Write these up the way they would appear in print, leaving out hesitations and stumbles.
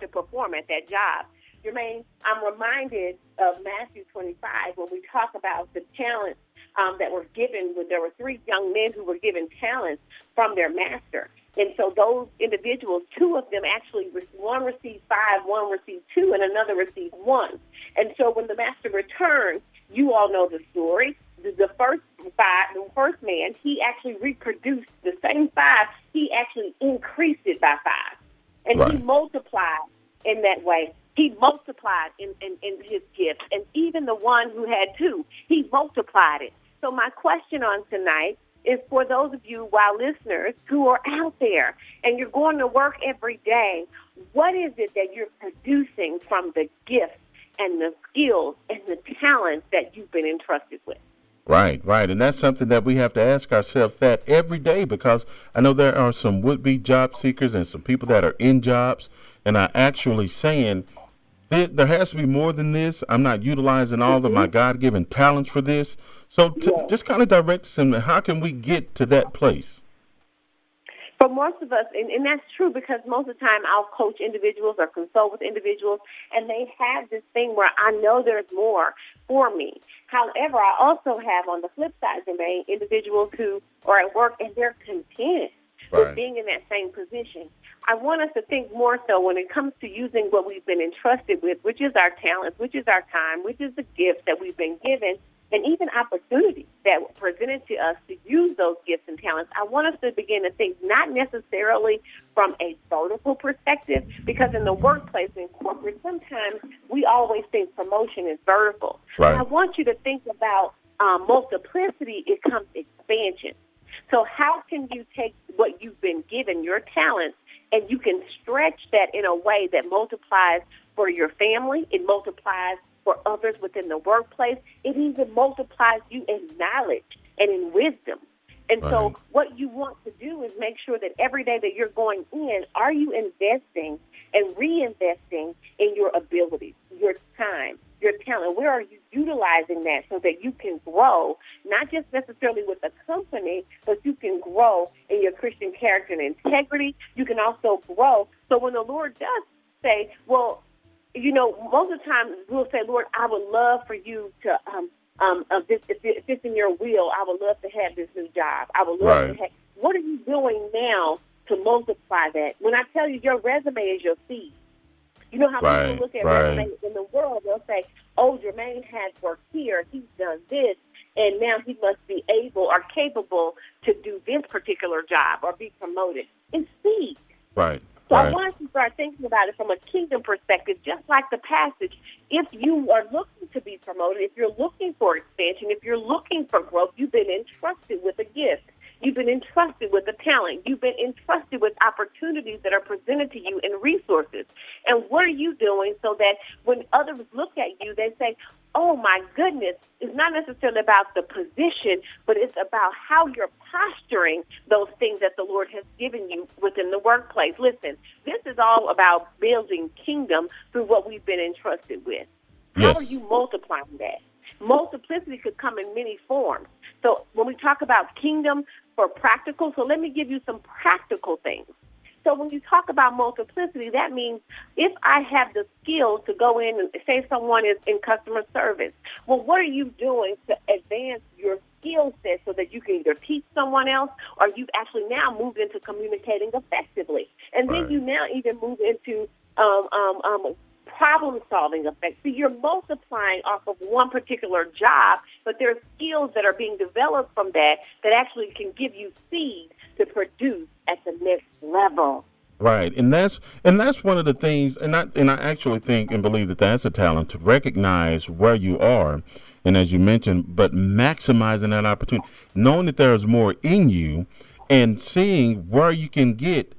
to perform at that job. Jermaine, I'm reminded of Matthew 25 when we talk about the talents that were given. When there were 3 young men who were given talents from their master. And so those individuals, 2 of them actually, one received 5, one received 2, and another received 1. And so when the master returned, you all know the story. The first man, he actually reproduced the same 5. He actually increased it by 5. And right. He multiplied in that way. He multiplied in his gift. And even the one who had 2, he multiplied it. So my question on tonight is for those of you, listeners, who are out there and you're going to work every day, what is it that you're producing from the gifts and the skills and the talents that you've been entrusted with? Right. And that's something that we have to ask ourselves that every day, because I know there are some would-be job seekers and some people that are in jobs and are actually saying, there has to be more than this. I'm not utilizing all of my God-given talents for this. So just kind of direct us, and how can we get to that place? For most of us, and that's true, because most of the time I'll coach individuals or consult with individuals, and they have this thing where I know there's more for me. However, I also have on the flip side, Jermaine, individuals who are at work and they're content with being in that same position. I want us to think more so when it comes to using what we've been entrusted with, which is our talents, which is our time, which is the gifts that we've been given, and even opportunities that were presented to us to use those gifts and talents. I want us to begin to think not necessarily from a vertical perspective, because in the workplace, in corporate, sometimes we always think promotion is vertical. Right. I want you to think about multiplicity. It comes expansion. So how can you take what you've been given, your talents, and you can stretch that in a way that multiplies for your family, it multiplies for others within the workplace, it even multiplies you in knowledge and in wisdom. And so what you want to do is make sure that every day that you're going in, are you investing and reinvesting in your abilities, your time, your talent? Where are you utilizing that so that you can grow, not just necessarily with the company, but you can grow in your Christian character and integrity. You can also grow. So when the Lord does say, well, you know, most of the time we'll say, Lord, I would love for you to, if it's in your will, I would love to have this new job. I would love to have. What are you doing now to multiply that? When I tell you your resume is your seed, you know how people look at resumes in the world, they'll say, oh, Jermaine has worked here, he's done this, and now he must be able or capable to do this particular job or be promoted. It's seed. Right. So I want us to start thinking about it from a kingdom perspective, just like the passage. If you are looking to be promoted, if you're looking for expansion, if you're looking for growth, you've been entrusted with a gift. You've been entrusted with a talent. You've been entrusted with opportunities that are presented to you and resources. And what are you doing so that when others look at you, they say, oh, my goodness, it's not necessarily about the position, but it's about how you're posturing those things that the Lord has given you within the workplace. Listen, this is all about building kingdom through what we've been entrusted with. How are you multiplying that? Multiplicity could come in many forms. So when we talk about kingdom for practical, so let me give you some practical things. So when you talk about multiplicity, that means if I have the skills to go in and say someone is in customer service, well, what are you doing to advance your skill set so that you can either teach someone else or you've actually now moved into communicating effectively? And then you now even move into problem-solving effects. So you're multiplying off of one particular job, but there are skills that are being developed from that actually can give you seed to produce at the next level. Right, and that's one of the things, and I actually think and believe that that's a talent, to recognize where you are, and as you mentioned, but maximizing that opportunity, knowing that there is more in you, and seeing where you can get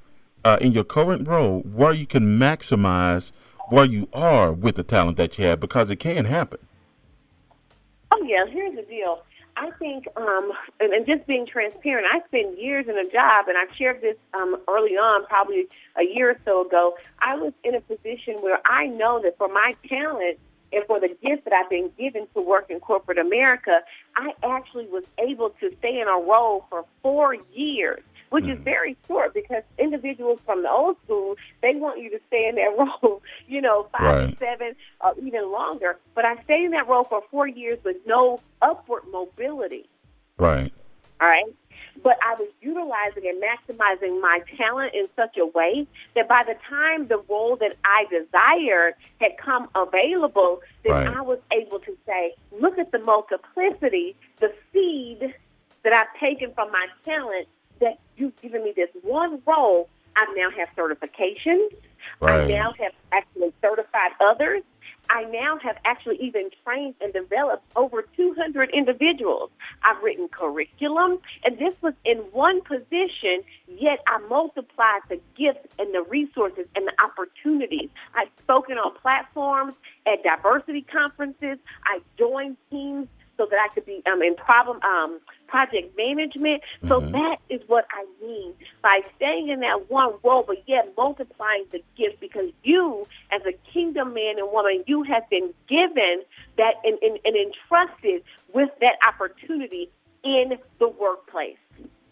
in your current role, where you can maximize where you are with the talent that you have, because it can happen. Oh yeah, here's the deal. I think, and just being transparent, I spent years in a job, and I've shared this early on, probably a year or so ago. I was in a position where I know that for my talent and for the gift that I've been given to work in corporate America, I actually was able to stay in a role for 4 years, which is very short because individuals from the old school, they want you to stay in that role, 5 to 7, even longer. But I stayed in that role for 4 years with no upward mobility. Right. All right. But I was utilizing and maximizing my talent in such a way that by the time the role that I desired had come available, then I was able to say, look at the multiplicity, the seed that I've taken from my talent, that you've given me this one role. I now have certifications. I now have actually certified others. I now have actually even trained and developed over 200 individuals. I've written curriculum, and this was in one position, yet I multiplied the gifts and the resources and the opportunities. I've spoken on platforms at diversity conferences. I joined teams so that I could be in project management. So that is what I mean by staying in that one role, but yet multiplying the gifts, because you, as a kingdom man and woman, you have been given that and entrusted with that opportunity in the workplace.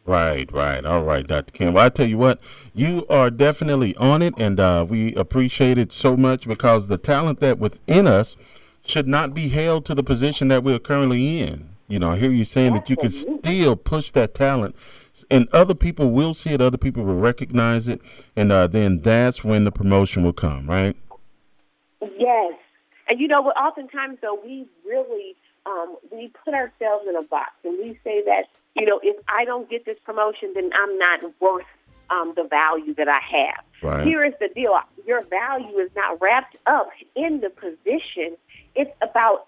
Right. All right, Dr. Kim. Well, I tell you what, you are definitely on it, and we appreciate it so much, because the talent that within us should not be held to the position that we're currently in. I hear you saying that you can still push that talent, and other people will see it, other people will recognize it, and then that's when the promotion will come, right? Yes. And oftentimes, though, we really we put ourselves in a box, and we say that, if I don't get this promotion, then I'm not worth the value that I have. Right. Here is the deal. Your value is not wrapped up in the position. It's about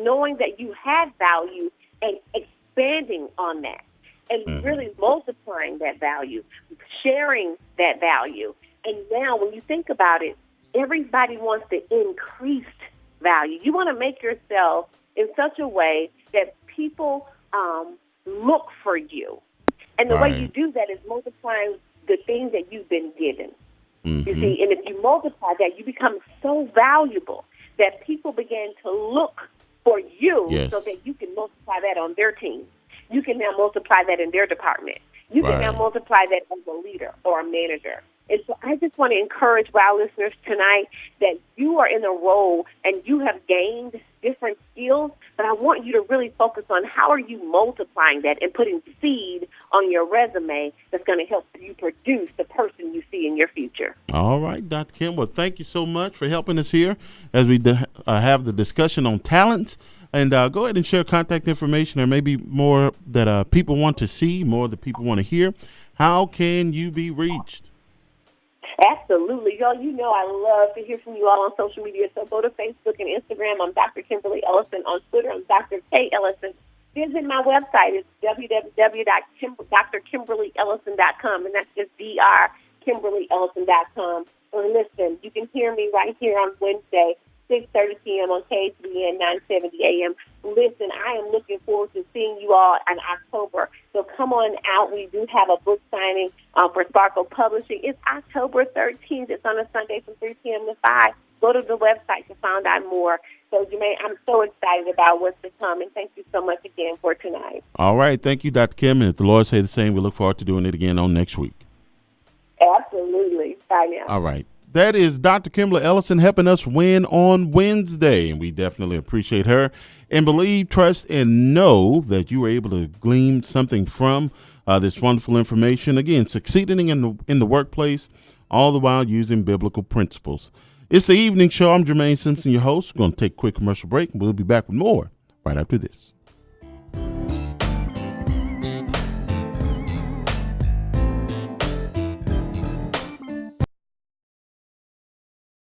knowing that you have value and expanding on that, and really multiplying that value, sharing that value. And now when you think about it, everybody wants the increased value. You want to make yourself in such a way that people look for you. And the way you do that is multiplying the things that you've been given. You see, and if you multiply that, you become so valuable that people begin to look for you, so that you can multiply that on their team. You can now multiply that in their department. You can now multiply that as a leader or a manager. And so I just want to encourage our listeners tonight that you are in a role and you have gained different skills, but I want you to really focus on how are you multiplying that and putting seed on your resume that's going to help you produce the person you see in your future. All right, Dr. Kim. Well, thank you so much for helping us here as we have the discussion on talent. And go ahead and share contact information, or maybe more that people want to see, more that people want to hear. How can you be reached? Absolutely. Y'all, I love to hear from you all on social media. So go to Facebook and Instagram. I'm Dr. Kimberly Ellison. On Twitter, I'm Dr. K. Ellison. Visit my website. It's www.drkimberlyellison.com, and that's just drkimberlyellison.com. And listen, you can hear me right here on Wednesday, 6:30 p.m. on KHBN 970 a.m. Listen, I am looking forward to seeing you all in October. So come on out. We do have a book signing for Sparkle Publishing. It's October 13th. It's on a Sunday from 3 p.m. to 5. Go to the website to find out more. So, Jermaine, I'm so excited about what's to come, and thank you so much again for tonight. All right. Thank you, Dr. Kim. And if the Lord say the same, we look forward to doing it again on next week. Absolutely. Bye now. All right. That is Dr. Kimberly Ellison helping us win on Wednesday, and we definitely appreciate her and believe, trust, and know that you were able to glean something from this wonderful information. Again, succeeding in the workplace, all the while using biblical principles. It's the evening show. I'm Jermaine Simpson, your host. We're going to take a quick commercial break, and we'll be back with more right after this.